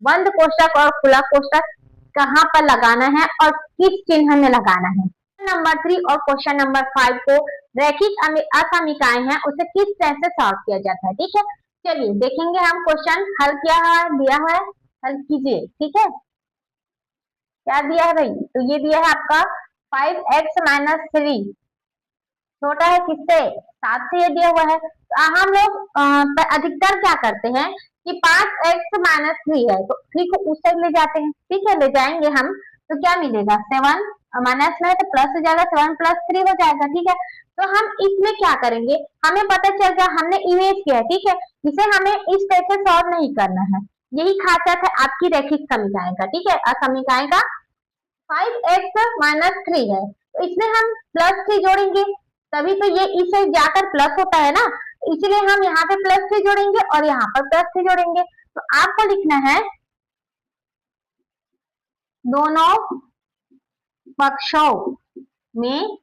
बंद कोष्टक और खुला कोष्टक कहाँ पर लगाना है और किस चिन्ह में लगाना है। नंबर 3 और क्वेश्चन नंबर 5 को रैखिक असमीकाएं हैं उसे किस तरह से सॉल्व किया जाता है। ठीक है, चलिए देखेंगे हम। क्वेश्चन हल किया है, दिया हुआ है, हल कीजिए। ठीक है, क्या दिया है भाई? तो ये दिया है आपका 5x-3 छोटा है किससे? 7 से। ये दिया हुआ है। तो हम लोग अधिकतर क्या करते हैं कि 5x-3 है तो 3 को उस साइड ले जाते हैं। ठीक है, ले जाएंगे हम तो क्या मिलेगा? 7 माइनस में है तो प्लस हो जाएगा, 7 + 3 हो जाएगा। ठीक है, तो हम इसमें क्या करेंगे, हमें पता चल गया, हमने इमेज किया है। ठीक है, इसे हमें इस तरह से सॉल्व नहीं करना है। यही खासियत है आपकी रैखिक समीकरण का। ठीक है, असमीकरण का 5x-3 है तो इसमें हम +3 जोड़ेंगे तभी तो ये इसे जाकर प्लस होता है ना, इसलिए हम यहाँ पे +3 जोड़ेंगे और यहाँ पर +3 जोड़ेंगे। तो आपको लिखना है दोनों पक्षों में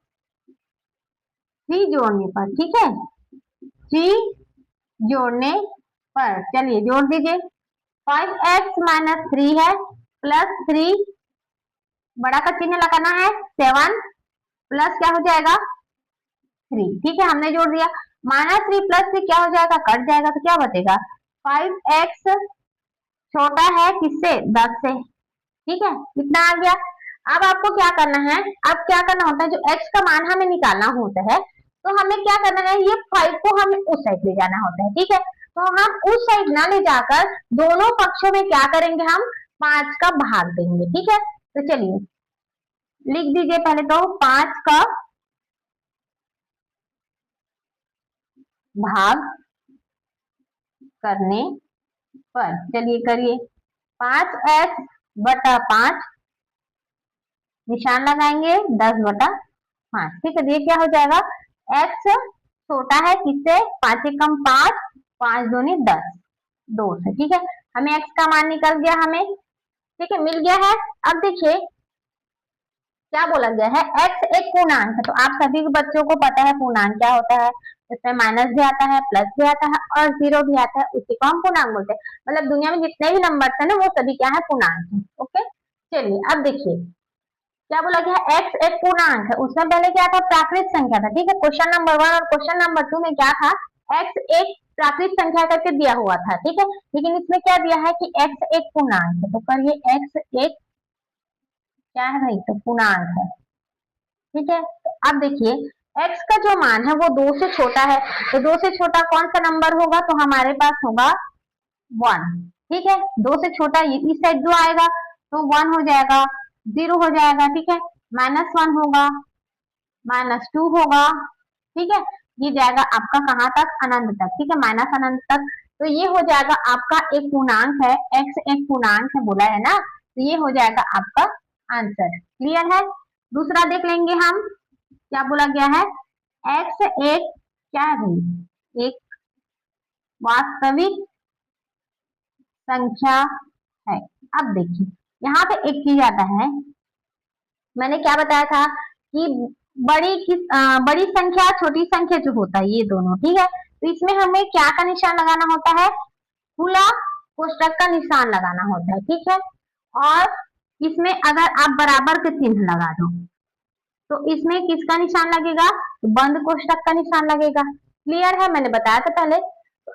3 जोड़ने पर। ठीक है, 3 जोड़ने पर चलिए जोड़ दीजिए। 5x-3 है +3 बड़ा का चिन्ह लगाना है, 7 प्लस क्या हो जाएगा 3। ठीक है, हमने जोड़ दिया। -3 + 3 क्या हो जाएगा? कट जाएगा तो क्या बचेगा? 5x छोटा है किससे? 10 से। ठीक है, कितना आ गया? अब आपको क्या करना है, अब क्या करना होता है, जो x का मान हमें निकालना होता है तो हमें क्या करना है, ये 5 को हमें उस साइड ले जाना होता है। ठीक है, तो हम उस साइड ना ले जाकर दोनों पक्षों में क्या करेंगे, हम 5 का भाग देंगे। ठीक है, तो चलिए लिख दीजिए पहले तो 5 का भाग करने पर। चलिए करिए, 5x/5 निशान लगाएंगे 10/5। ठीक है, ये क्या हो जाएगा? x छोटा है किससे? 5 से कम 5, 5 दूनी 10, 2 से। ठीक है, हमें x का मान निकल गया हमें। ठीक है, मिल गया है। अब देखिए क्या बोला गया है, x एक पूर्णांक है तो आप सभी बच्चों को पता है पूर्णांक क्या होता है। इसमें माइनस भी आता है, प्लस भी आता है और जीरो भी आता है, उसी को हम पूर्णांक बोलते हैं। मतलब दुनिया में जितने भी नंबर है ना वो सभी क्या है? पूर्णांक है। ओके, चलिए अब देखिए क्या बोला गया है, x एक पूर्णांक है। उसमें पहले क्या था? प्राकृत संख्या था। ठीक है, क्वेश्चन नंबर 1 और क्वेश्चन नंबर 2 में क्या था? x एक प्राकृत संख्या करके दिया हुआ था। ठीक है, लेकिन इसमें क्या दिया है कि x एक पूर्णांक है। तो करिए x एक क्या है भाई? तो पूर्णांक है। ठीक है, तो अब देखिए x का जो मान है वो 2 से छोटा है तो 2 से छोटा कौन सा नंबर होगा? तो हमारे पास होगा 1। ठीक है, 2 से छोटा इस साइड 2 आएगा तो 1 हो जाएगा, 0 हो जाएगा। ठीक है, -1 होगा, -2 होगा। ठीक है, ये जाएगा आपका कहाँ तक? अनंत तक। ठीक है, माइनस अनंत तक। तो ये हो जाएगा आपका एक पूर्णांक है, x एक पूर्णांक है बोला है ना, तो ये हो जाएगा आपका आंसर। क्लियर है? दूसरा देख लेंगे हम, क्या बोला गया है? x एक क्या है भाई? एक वास्तविक संख्या है। अब देखिए यहाँ पे एक चीज आता है, मैंने क्या बताया था कि बड़ी संख्या छोटी संख्या जो होता है ये दोनों। ठीक है, तो इसमें हमें क्या का निशान लगाना होता है? खुला कोष्टक का निशान लगाना होता है। ठीक है, और इसमें अगर आप बराबर के चिन्ह लगा दो तो इसमें किसका निशान लगेगा? तो बंद कोष्टक का निशान लगेगा। क्लियर है? मैंने बताया था पहले। तो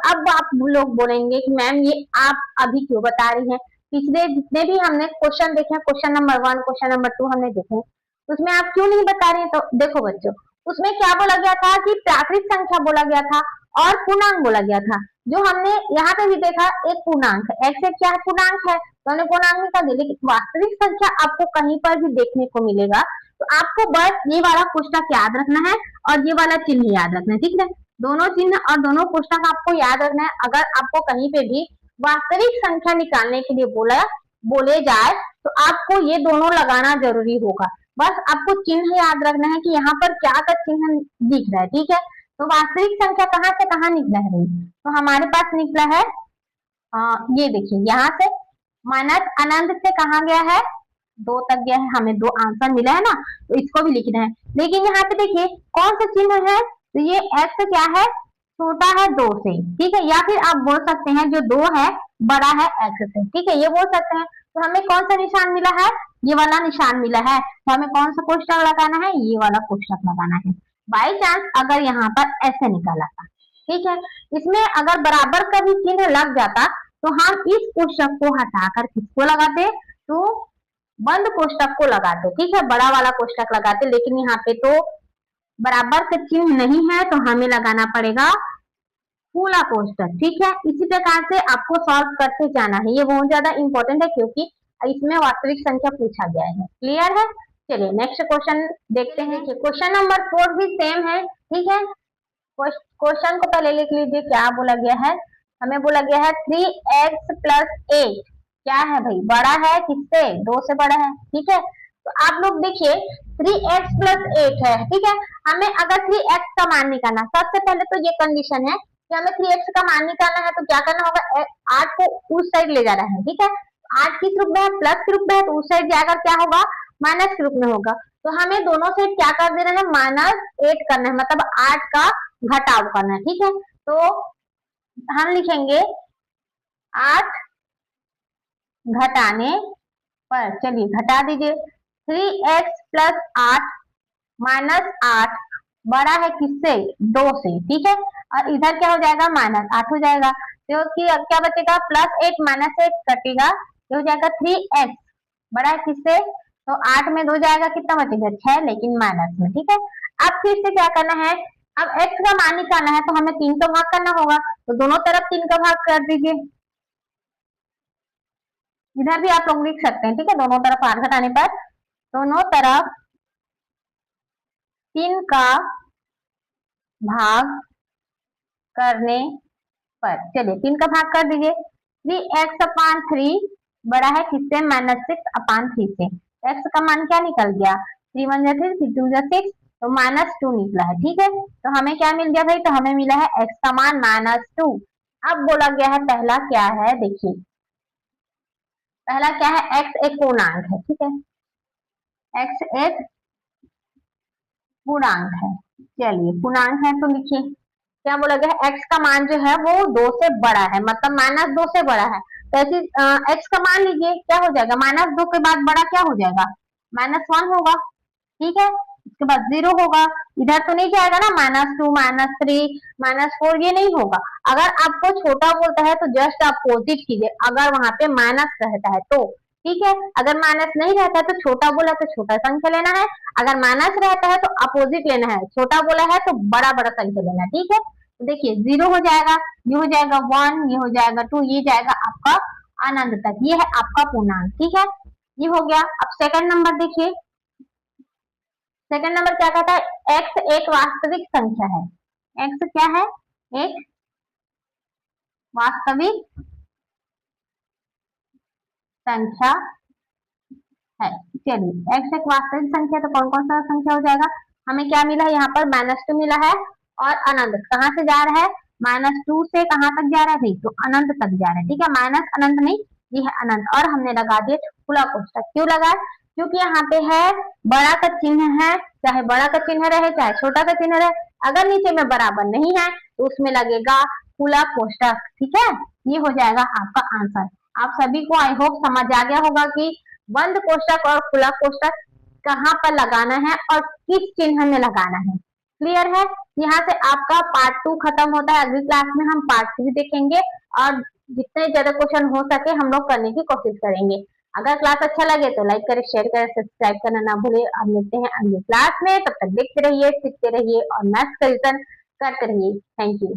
अब आप लोग बोलेंगे कि मैम ये आप अभी क्यों बता रही हैं? पिछले जितने भी हमने क्वेश्चन देखे हैं, क्वेश्चन नंबर 1 क्वेश्चन नंबर 2 हमने देखे, उसमें आप क्यों नहीं बता रहे हैं? तो देखो बच्चों, उसमें क्या बोला गया था कि प्राकृत संख्या बोला गया था और पूर्णांक बोला गया था। जो हमने यहाँ पे भी देखा एक पूर्णांक है, x एक क्या है? पूर्णांक है, तो हमने पूर्णांक निकाल दिया। लेकिन वास्तविक संख्या आपको कहीं पर भी देखने को मिलेगा तो आपको बस ये वाला कोष्टक याद रखना है और ये वाला चिन्ह याद रखना है। ठीक है, दोनों चिन्ह और दोनों कोष्टक आपको याद रखना है। अगर आपको कहीं पे भी वास्तविक संख्या निकालने के लिए बोले जाए तो आपको ये दोनों लगाना जरूरी होगा। बस आपको चिन्ह याद रखना है कि यहाँ पर क्या का चिन्ह दिख रहा है। ठीक है, तो वास्तविक संख्या कहाँ से कहाँ निकला है? तो हमारे पास निकला है ये देखिए यहाँ से माइनस अनंत से कहाँ गया है? 2 तक गया है। हमें 2 आंसर मिला है ना, तो इसको भी लिखना है। लेकिन यहाँ पे देखिए कौन सा चिन्ह है? तो ये x क्या है? छोटा है 2 से। ठीक है, या फिर आप बोल सकते हैं जो 2 है बड़ा है x से, ठीक है, ये बोल सकते हैं। तो हमें कौन सा निशान मिला है, ये वाला निशान मिला है, तो हमें कौन सा कोष्टक लगाना है, ये वाला कोष्टक लगाना है। बाई चांस अगर यहाँ पर ऐसे निकल आता, ठीक है, इसमें अगर बराबर का भी चिन्ह लग जाता तो हम इस कोष्टक को हटाकर किसको लगाते, तो बंद कोष्टक को लगाते, ठीक है, बड़ा वाला कोष्टक लगाते। लेकिन यहाँ पे तो बराबर का चिन्ह नहीं है, तो हमें लगाना पड़ेगा खुला कोष्टक, ठीक है। इसी प्रकार से आपको सॉल्व करते जाना है, ये बहुत ज्यादा इंपॉर्टेंट है क्योंकि इसमें वास्तविक संख्या पूछा गया है। क्लियर है? चलिए नेक्स्ट क्वेश्चन देखते हैं। क्वेश्चन नंबर 4 भी सेम है, ठीक है। क्वेश्चन को पहले लिख लीजिए, क्या बोला गया है, हमें बोला गया है 3x + 8 क्या है भाई, बड़ा है किससे, 2 से बड़ा है, ठीक है। तो आप लोग देखिए 3x + 8 है, ठीक है। हमें अगर 3x का मान निकालना, सबसे पहले तो ये कंडीशन है कि हमें 3x का मान निकालना है, तो क्या करना होगा, 8 को उस साइड ले जाना है, ठीक है। 8 किस रूप में है, प्लस के रूप में है, तो उस साइड जाकर क्या होगा, माइनस के रूप में होगा। तो हमें दोनों साइड क्या कर देना है, -8 करना है, मतलब 8 का घटाव करना है, ठीक है। तो हम लिखेंगे 8 घटाने पर, चलिए घटा दीजिए, 3x + 8 -8 बड़ा है किससे, 2 से, ठीक है। और इधर क्या हो जाएगा, -8 हो जाएगा, क्योंकि अब क्या बचेगा, +8 -8 कटेगा, ये हो जाएगा 3x बड़ा है किससे, तो 8 में 2 जाएगा, कितना बचेगा 6, लेकिन माइनस में, ठीक है। अब फिर से क्या करना है, अब x का मान निकालना है, तो हमें 3 का भाग करना होगा, तो दोनों तरफ 3 का भाग कर दीजिए। इधर भी आप लोग लिख सकते हैं, ठीक है, दोनों तरफ 8 घटाने पर दोनों तरफ 3 का भाग करने पर, चलिए 3 का भाग कर दीजिए। 3x/3 बड़ा है किससे, -6/3 से। x का मान क्या निकल गया, 3 × 1 = 3, 3 × 2 = 6, तो -2 निकला है, ठीक है। तो हमें क्या मिल गया भाई, तो हमें मिला है x का मान -2। अब बोला गया है पहला क्या है, देखिए पहला क्या है, x एक पूर्णांक है, ठीक है, x एक पूर्णांक है। चलिए पूर्णांक है तो लिखिए, क्या बोला गया है, x का मान जो है वो 2 से बड़ा है, मतलब -2 से बड़ा है। तो ऐसे x का मान लीजिए, क्या हो जाएगा, -2 के बाद बड़ा क्या हो जाएगा, -1 होगा, ठीक है। उसके बाद 0 होगा, इधर तो नहीं जाएगा ना, -2 -3 -4 ये नहीं होगा। अगर आपको छोटा बोलता है तो जस्ट अपोजिट कीजिए, अगर वहां पे माइनस रहता है तो, ठीक है। अगर माइनस नहीं रहता है तो छोटा बोला तो छोटा संख्या लेना है, अगर माइनस रहता है तो अपोजिट लेना है, छोटा बोला है तो बड़ा बड़ा संख्या लेना है, ठीक है। तो देखिए 0 हो जाएगा, ये हो जाएगा 1, ये हो जाएगा 2, ये जाएगा आपका अनंत तक, ये है आपका पूर्णांक, ठीक है, ये हो गया। अब सेकंड नंबर देखिए, सेकंड नंबर क्या कहता है, x एक वास्तविक संख्या है, x क्या है, एक वास्तविक संख्या है। चलिए x एक वास्तविक संख्या, तो कौन कौन सा संख्या हो जाएगा, हमें क्या मिला है, यहाँ पर -2 मिला है, और अनंत कहाँ से जा रहा है, -2 से कहाँ तक जा रहा है भाई, तो अनंत तक जा रहा है, ठीक है, माइनस अनंत नहीं, ये है अनंत। और हमने लगा दिया खुला कोष्टक, क्यों लगा, क्योंकि यहाँ पे है बड़ा का चिन्ह है, चाहे बड़ा का चिन्ह रहे चाहे छोटा का चिन्ह रहे, अगर नीचे में बराबर नहीं है तो उसमें लगेगा खुला कोष्टक, ठीक है। ये हो जाएगा आपका आंसर। आप सभी को आई होप समझ आ गया होगा कि बंद कोष्टक और खुला कोष्टक कहाँ पर लगाना है और किस चिन्ह में लगाना है। क्लियर है? यहाँ से आपका पार्ट 2 खत्म होता है, अगली क्लास में हम पार्ट 3 देखेंगे और जितने ज्यादा क्वेश्चन हो सके हम लोग करने की कोशिश करेंगे। अगर क्लास अच्छा लगे तो लाइक करें, शेयर करें, सब्सक्राइब करना ना भूले। अब मिलते हैं अगली क्लास में, तब तक देखते रहिए, सीखते रहिए और मैथ्स का रिवीजन करते रहिए। Thank you.